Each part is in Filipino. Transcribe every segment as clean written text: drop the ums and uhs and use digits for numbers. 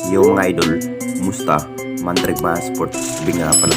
Yo mga idol, kumusta? Mandrake mga sports, sabi nga pala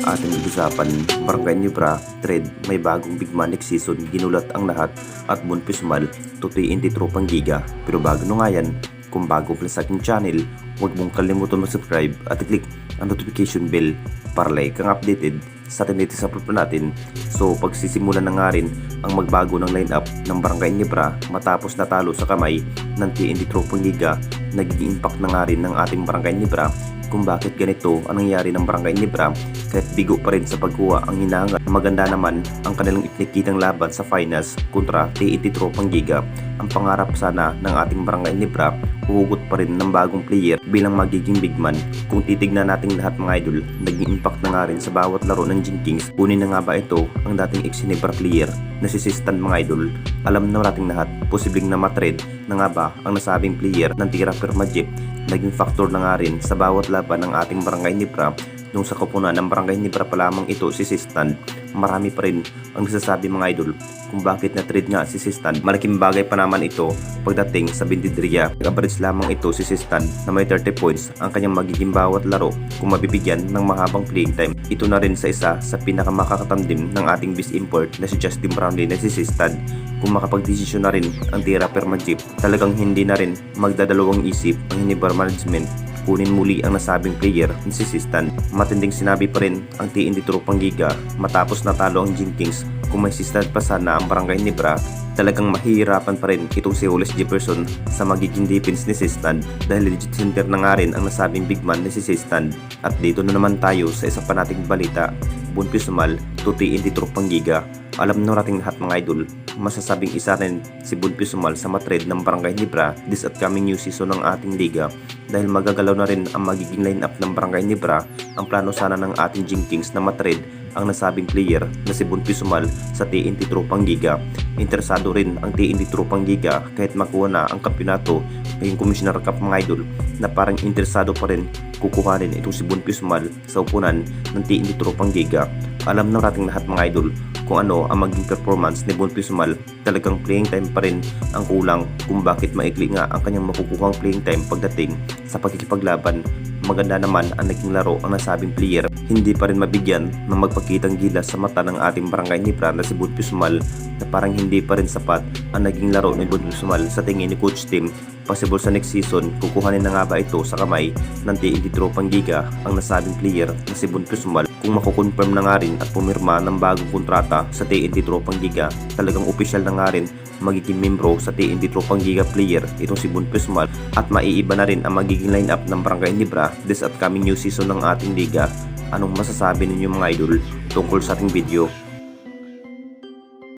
ating usapan, Barangay Nibra, Trade, may bagong big man next season, ginulat ang lahat at bunpismal, tutuin di tropang giga. Pero bago nung nga yan, kung bago pala sa aking channel, huwag mong kalimutan mag-subscribe at i-click ang notification bell para like kang updated sa ating latest upload natin. So pagsisimulan na nga rin ang magbago ng lineup ng Barangay Nibra matapos natalo sa kamay ng TNT Tropang Liga, naging impact na nga rin ng ating Barangay Nibra kung bakit ganito ang nangyari ng Barangay Nibra kahit bigo pa rin sa pagkuha ang hinangat. Maganda naman ang kanilang ipinakitang laban sa finals kontra TNT Tropang Liga. Ang pangarap sana ng ating Barangay Nibra, huhugot pa rin ng bagong player bilang magiging big man. Kung titignan natin lahat mga idol, naging impact na nga rin sa bawat laro ng Gin Kings. Kunin na nga ba ito ang dating ex Nibra player na si Sistan mga idol? Alam na nating lahat, posibleng na matrade na nga ba ang nasabing player ng Tira Permajip. Naging factor na nga rin sa bawat laban ng ating Barangay Nibra. Nung sa koponan ng Barangay Nibra pa lamang ito si Sistan, marami pa rin ang nasasabi mga idol kung bakit na-trade nga si Sistan. Malaking bagay pa naman ito pagdating sa Bindidria. Nag-average lamang ito si Sistan na may 30 points ang kanyang magiging bawat laro kung mabibigyan ng mahabang playing time. Ito na rin sa isa sa pinakamakakatandim ng ating best import na si Justin Brownlee na si Sistan. Kung makapag-desisyon na rin ang Tira Permajip, talagang hindi na rin magdadalawang isip ang Nibra management kunin muli ang nasabing player ni si Sistan. Matinding sinabi pa rin ang TNT Tropang Giga matapos natalo ang Gin Kings. Kung may Sistan pa sana ang Barangay Nibra, talagang mahihirapan pa rin itong si Hollis Jefferson sa magiging defense ni Sistan dahil legit center na nga rin ang nasabing big man ni si Sistan. At dito na naman tayo sa isa pa nating balita, bunpismal to TNT Tropang Giga. Alam na nating lahat mga idol, masasabing isa rin si Bunpisumal sa matrade ng Barangay Nibra this upcoming new season ng ating liga dahil magagalaw na rin ang magiging lineup ng Barangay Nibra. Ang plano sana ng ating Gin Kings na matrade ang nasabing player na si Bunpisumal sa TNT Tropang Giga. Interesado rin ang TNT Tropang Giga kahit makuha na ang kampyonato ngayong Commissioner Cup mga idol na parang interesado pa rin kukuhanin itong si Bunpisumal sa upunan ng TNT Tropang Giga. Alam na nating lahat mga idol kung ano ang maging performance ni Bunpisumal. Talagang playing time pa rin ang kulang kung bakit maikli nga ang kanyang makukuhang playing time pagdating sa pagkikipaglaban. Maganda naman ang naging laro ang nasabing player, hindi pa rin mabigyan ng magpakitang gilas sa mata ng ating Barangay Nibra na si Bunpisumal na parang hindi pa rin sapat ang naging laro ni Bunpisumal sa tingin ni Coach Tim. Possible sa next season, kukuhanin na nga ba ito sa kamay ng TNT Tropang Giga ang nasabing player na si Bunpisumal. Kung makukonfirm na nga rin at pumirma ng bagong kontrata sa TNT Tropang Giga, talagang opisyal na nga rin magiging membro sa TNT Tropang Giga player itong si Bunpisumal at maiiba na rin ang magiging lineup ng Barangay Nibra this upcoming new season ng ating liga. Anong masasabi ninyo mga idol tungkol sa ating video?